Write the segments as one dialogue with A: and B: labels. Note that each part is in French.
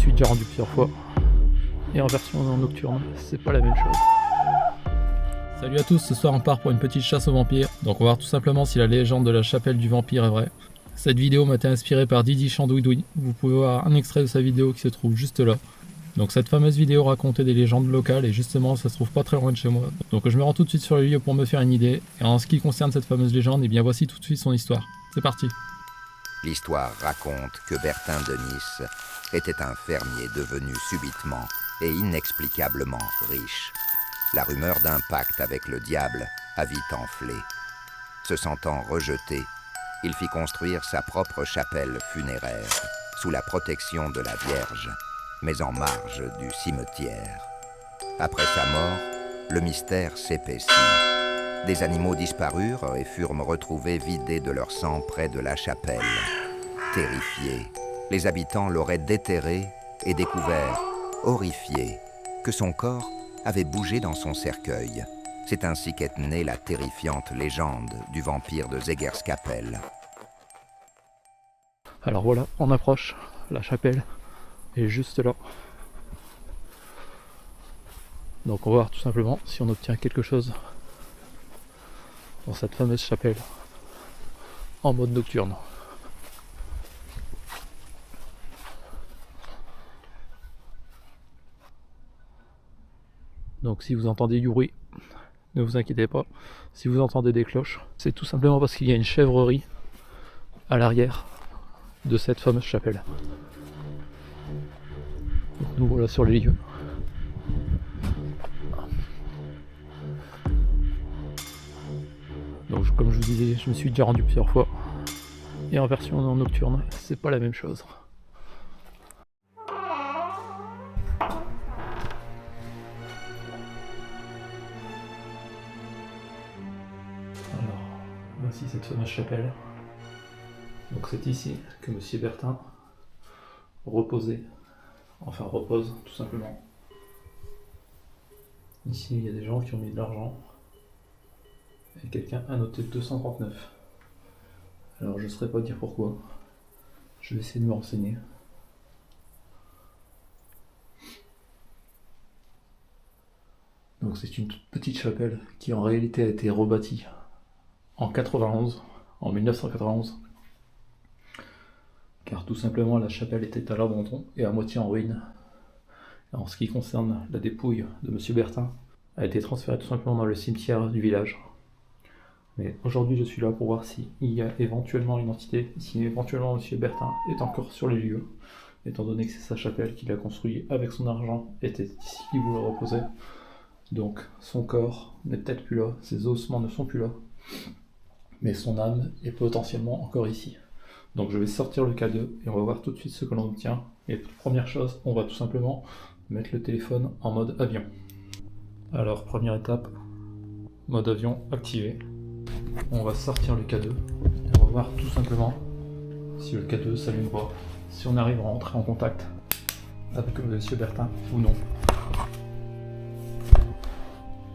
A: suis déjà rendu plusieurs fois. Et en version nocturne, c'est pas la même chose. Salut à tous, ce soir on part pour une petite chasse aux vampires. Donc on va voir tout simplement si la légende de la chapelle du vampire est vraie. Cette vidéo m'a été inspirée par Didi Chandouidoui. Vous pouvez voir un extrait de sa vidéo qui se trouve juste là. Donc cette fameuse vidéo racontait des légendes locales et justement ça se trouve pas très loin de chez moi. Donc je me rends tout de suite sur le lieu pour me faire une idée. Et en ce qui concerne cette fameuse légende, et bien voici tout de suite son histoire. C'est parti.
B: L'histoire raconte que Bertin de Nice était un fermier devenu subitement et inexplicablement riche. La rumeur d'un pacte avec le diable a vite enflé. Se sentant rejeté, il fit construire sa propre chapelle funéraire sous la protection de la Vierge, mais en marge du cimetière. Après sa mort, le mystère s'épaissit. Des animaux disparurent et furent retrouvés vidés de leur sang près de la chapelle. Terrifiés, les habitants l'auraient déterré et découvert, horrifiés, que son corps avait bougé dans son cercueil. C'est ainsi qu'est née la terrifiante légende du vampire de Zegerskapelle.
A: Alors voilà, on approche, la chapelle est juste là. Donc on va voir tout simplement si on obtient quelque chose dans cette fameuse chapelle en mode nocturne. Donc si vous entendez du bruit, ne vous inquiétez pas. Si vous entendez des cloches, c'est tout simplement parce qu'il y a une chèvrerie à l'arrière de cette fameuse chapelle. Donc nous voilà sur les lieux. Donc comme je vous disais, je me suis déjà rendu plusieurs fois. Et en version nocturne, c'est pas la même chose. Alors, voici cette fameuse chapelle. Donc c'est ici que Monsieur Bertin reposait, enfin repose tout simplement. Ici il y a des gens qui ont mis de l'argent et quelqu'un a noté 239. Alors je ne saurais pas dire pourquoi, je vais essayer de me renseigner. Donc c'est une toute petite chapelle qui en réalité a été rebâtie en 91, en 1991. Car tout simplement la chapelle était à l'abandon et à moitié en ruine. En ce qui concerne la dépouille de Monsieur Bertin, a été transférée tout simplement dans le cimetière du village. Mais aujourd'hui je suis là pour voir s'il y a éventuellement une entité, si éventuellement Monsieur Bertin est encore sur les lieux, étant donné que c'est sa chapelle qu'il a construit avec son argent, était ici qu'il voulait reposer. Donc son corps n'est peut-être plus là, ses ossements ne sont plus là, mais son âme est potentiellement encore ici. Donc je vais sortir le K2 et on va voir tout de suite ce que l'on obtient. Et première chose, on va tout simplement mettre le téléphone en mode avion. Alors première étape, mode avion activé. On va sortir le K2 et on va voir tout simplement si le K2 s'allume pas, si on arrive à rentrer en contact avec Monsieur Bertin ou non.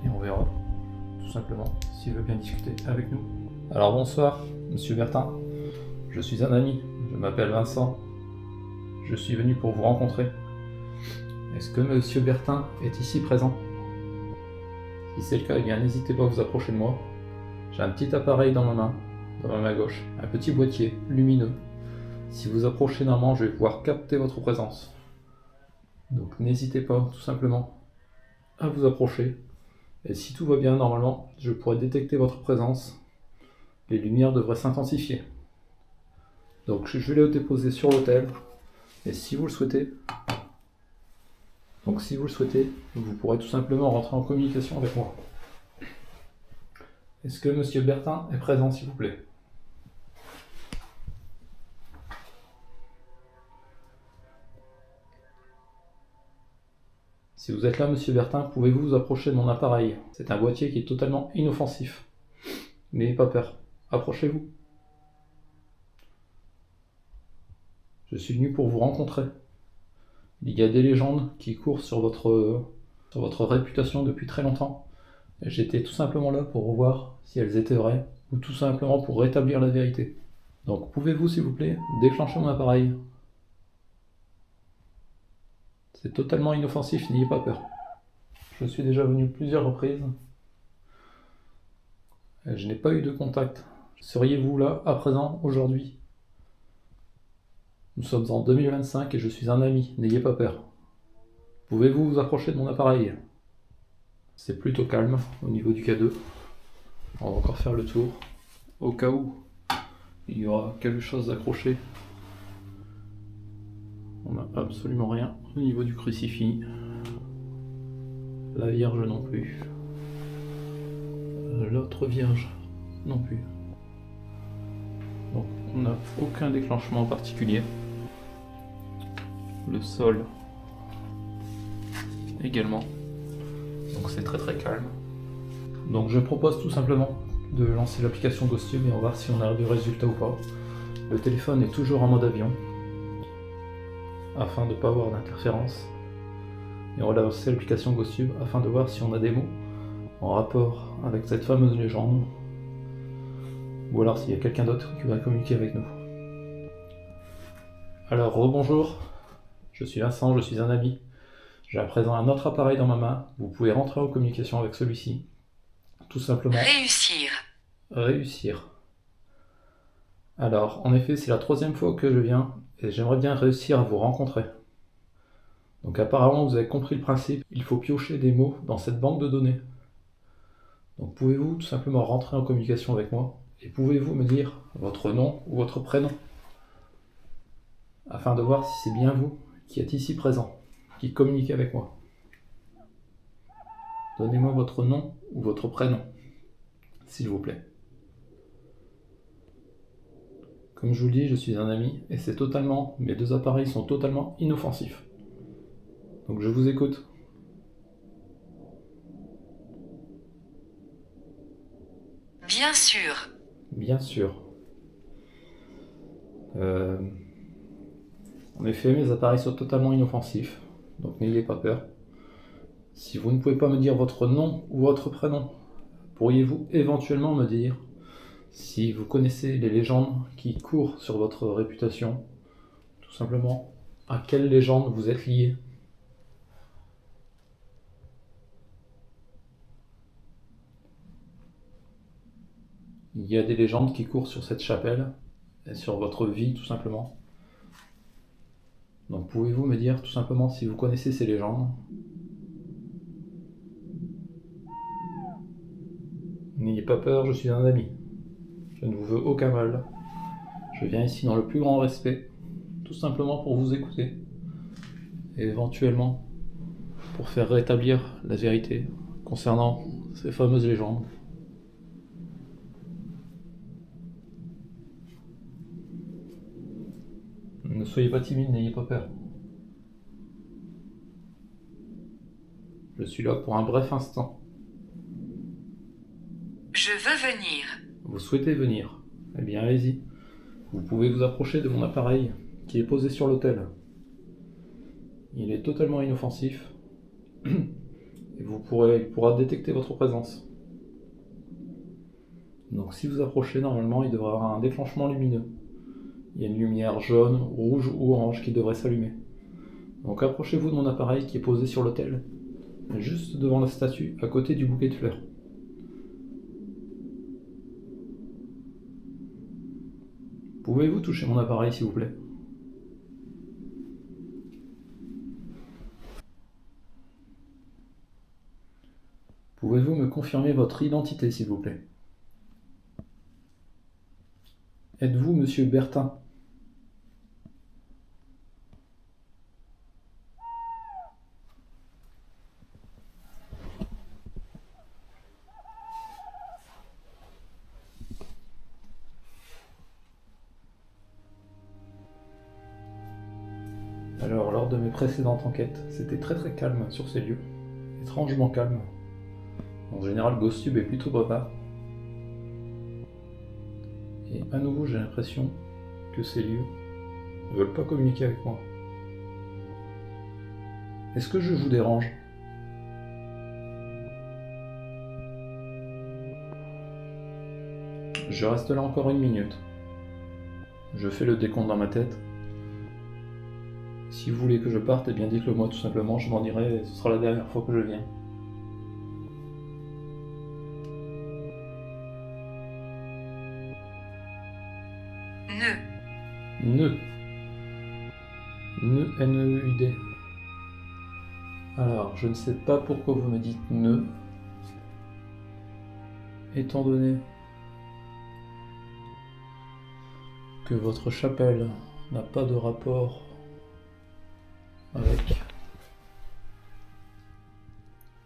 A: Et on verra tout simplement s'il veut bien discuter avec nous. Alors bonsoir Monsieur Bertin. Je suis un ami, je m'appelle Vincent. Je suis venu pour vous rencontrer. Est-ce que Monsieur Bertin est ici présent? Si c'est le cas, eh bien n'hésitez pas à vous approcher de moi. J'ai un petit appareil dans ma main gauche, un petit boîtier lumineux. Si vous approchez normalement, je vais pouvoir capter votre présence. Donc n'hésitez pas tout simplement à vous approcher. Et si tout va bien, normalement, je pourrai détecter votre présence. Les lumières devraient s'intensifier. Donc je vais le déposer sur l'autel. Et si vous le souhaitez, vous pourrez tout simplement rentrer en communication avec moi. Est-ce que Monsieur Bertin est présent, s'il vous plaît? Si vous êtes là, Monsieur Bertin, pouvez-vous vous approcher de mon appareil? C'est un boîtier qui est totalement inoffensif. N'ayez pas peur. Approchez-vous. Je suis venu pour vous rencontrer. Il y a des légendes qui courent sur votre réputation depuis très longtemps. J'étais tout simplement là pour voir si elles étaient vraies, ou tout simplement pour rétablir la vérité. Donc pouvez-vous, s'il vous plaît, déclencher mon appareil? C'est totalement inoffensif, n'ayez pas peur. Je suis déjà venu plusieurs reprises. Et je n'ai pas eu de contact. Seriez-vous là, à présent, aujourd'hui? Nous sommes en 2025 et je suis un ami, n'ayez pas peur. Pouvez-vous vous approcher de mon appareil? C'est plutôt calme au niveau du K2. On va encore faire le tour. Au cas où il y aura quelque chose d'accroché. On n'a absolument rien au niveau du crucifix. La Vierge non plus. L'autre Vierge non plus. Donc on n'a aucun déclenchement particulier. Le sol également. Donc c'est très très calme. Donc je propose tout simplement de lancer l'application GhostTube et on va voir si on a du résultat ou pas. Le téléphone est toujours en mode avion afin de ne pas avoir d'interférence. Et on va lancer l'application GhostTube afin de voir si on a des mots en rapport avec cette fameuse légende. Ou alors s'il y a quelqu'un d'autre qui va communiquer avec nous. Alors rebonjour, je suis Vincent, je suis un ami. J'ai à présent un autre appareil dans ma main. Vous pouvez rentrer en communication avec celui-ci. Tout simplement. Réussir. Alors, en effet, c'est la 3e fois que je viens et j'aimerais bien réussir à vous rencontrer. Donc apparemment, vous avez compris le principe. Il faut piocher des mots dans cette banque de données. Donc pouvez-vous tout simplement rentrer en communication avec moi et pouvez-vous me dire votre nom ou votre prénom afin de voir si c'est bien vous qui êtes ici présent, qui communiquez avec moi. Donnez-moi votre nom ou votre prénom, s'il vous plaît. Comme je vous le dis, je suis un ami et mes 2 appareils sont totalement inoffensifs. Donc je vous écoute.
C: Bien sûr.
A: Bien sûr. En effet, mes appareils sont totalement inoffensifs, donc n'ayez pas peur. Si vous ne pouvez pas me dire votre nom ou votre prénom, pourriez-vous éventuellement me dire si vous connaissez les légendes qui courent sur votre réputation? Tout simplement, à quelle légende vous êtes lié? Il y a des légendes qui courent sur cette chapelle et sur votre vie, tout simplement. Donc pouvez-vous me dire tout simplement si vous connaissez ces légendes? N'ayez pas peur, je suis un ami. Je ne vous veux aucun mal. Je viens ici dans le plus grand respect, tout simplement pour vous écouter. Et éventuellement, pour faire rétablir la vérité concernant ces fameuses légendes. Ne soyez pas timide, n'ayez pas peur. Je suis là pour un bref instant.
C: Je veux venir.
A: Vous souhaitez venir? Eh bien, allez-y. Vous pouvez vous approcher de mon appareil qui est posé sur l'autel. Il est totalement inoffensif et il pourra détecter votre présence. Donc si vous approchez, normalement, il devrait y avoir un déclenchement lumineux. Il y a une lumière jaune, rouge ou orange qui devrait s'allumer. Donc approchez-vous de mon appareil qui est posé sur l'autel, juste devant la statue, à côté du bouquet de fleurs. Pouvez-vous toucher mon appareil, s'il vous plaît? Pouvez-vous me confirmer votre identité, s'il vous plaît? Êtes-vous Monsieur Bertin? Alors, lors de mes précédentes enquêtes, c'était très très calme sur ces lieux. Étrangement calme. En général, GhostTube est plutôt bavard. Et à nouveau, j'ai l'impression que ces lieux ne veulent pas communiquer avec moi. Est-ce que je vous dérange? Je reste là encore 1 minute. Je fais le décompte dans ma tête. Si vous voulez que je parte, eh bien dites-le moi tout simplement, je m'en irai et ce sera la dernière fois que je viens.
C: Ne.
A: N-E-U-D. Alors, je ne sais pas pourquoi vous me dites ne. Étant donné que votre chapelle n'a pas de rapport avec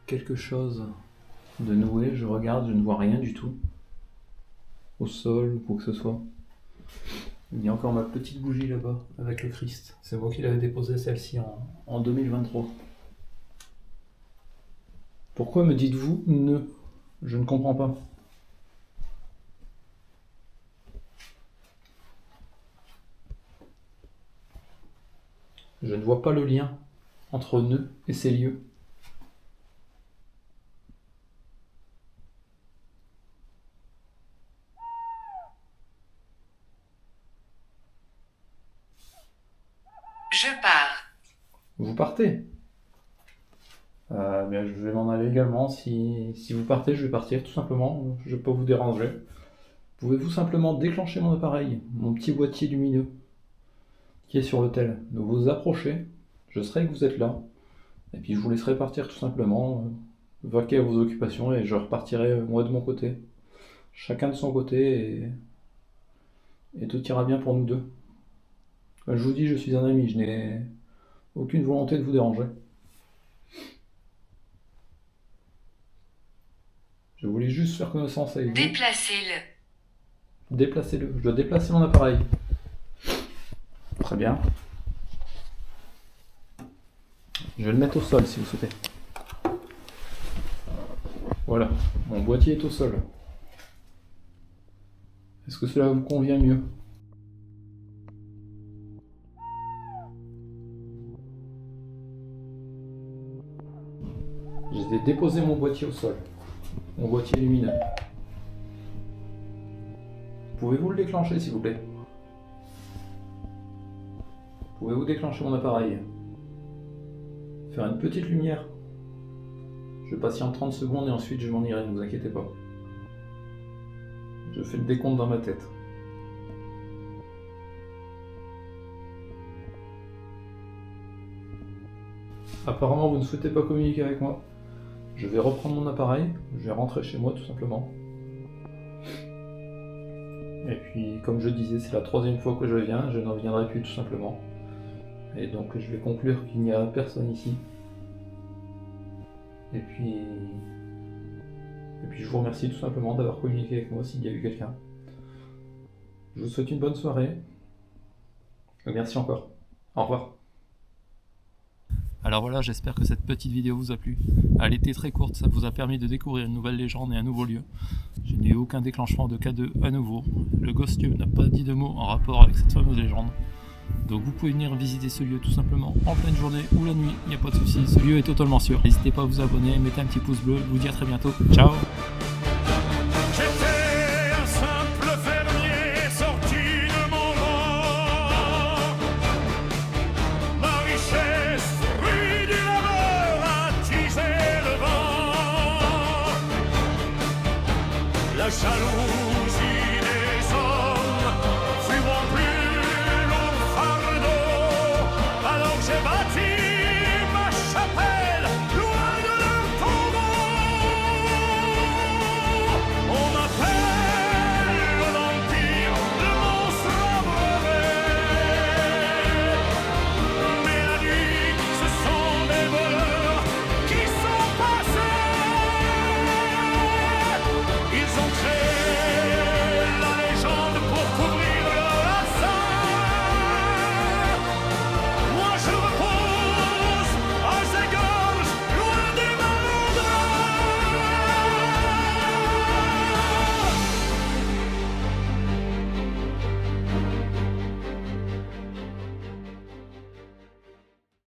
A: quelque chose de noué, je regarde, je ne vois rien du tout. Au sol ou quoi que ce soit. Il y a encore ma petite bougie là-bas avec le Christ. C'est moi qui l'avais déposée celle-ci en 2023. Pourquoi me dites-vous ne? Je ne comprends pas. Je ne vois pas le lien entre ne et ces lieux.
C: Je pars.
A: Vous partez? Bien, je vais m'en aller également. Si vous partez, je vais partir tout simplement. Je ne vais pas vous déranger. Pouvez-vous simplement déclencher mon appareil, mon petit boîtier lumineux qui est sur l'autel? Ne vous approchez, je saurai que vous êtes là. Et puis je vous laisserai partir tout simplement. Vaquer à vos occupations et je repartirai moi de mon côté. Chacun de son côté et tout ira bien pour nous deux. Je vous dis, je suis un ami, je n'ai aucune volonté de vous déranger. Je voulais juste faire connaissance avec vous.
C: Déplacez-le.
A: Déplacez-le. Je dois déplacer mon appareil. Très bien. Je vais le mettre au sol si vous souhaitez. Voilà, mon boîtier est au sol. Est-ce que cela vous convient mieux? J'ai déposé mon boîtier au sol. Mon boîtier lumineux. Pouvez-vous le déclencher s'il vous plaît? Pouvez-vous déclencher mon appareil? Faire une petite lumière. Je patiente 30 secondes et ensuite je m'en irai, ne vous inquiétez pas. Je fais le décompte dans ma tête. Apparemment vous ne souhaitez pas communiquer avec moi. Je vais reprendre mon appareil, je vais rentrer chez moi tout simplement. Et puis comme je disais, c'est la 3e fois que je viens, je n'en reviendrai plus tout simplement. Et donc je vais conclure qu'il n'y a personne ici. Et puis je vous remercie tout simplement d'avoir communiqué avec moi s'il y a eu quelqu'un. Je vous souhaite une bonne soirée. Et merci encore. Au revoir. Alors voilà, j'espère que cette petite vidéo vous a plu. Elle était très courte, ça vous a permis de découvrir une nouvelle légende et un nouveau lieu. Je n'ai eu aucun déclenchement de K2 à nouveau. Le Ghostieux n'a pas dit de mots en rapport avec cette fameuse légende. Donc vous pouvez venir visiter ce lieu tout simplement en pleine journée ou la nuit, il n'y a pas de souci, ce lieu est totalement sûr. N'hésitez pas à vous abonner, mettez un petit pouce bleu, je vous dis à très bientôt, ciao.
D: J'étais un simple fermier sorti de mon rang. Ma richesse, fruit du labeur, a attisé le vent. La jalouse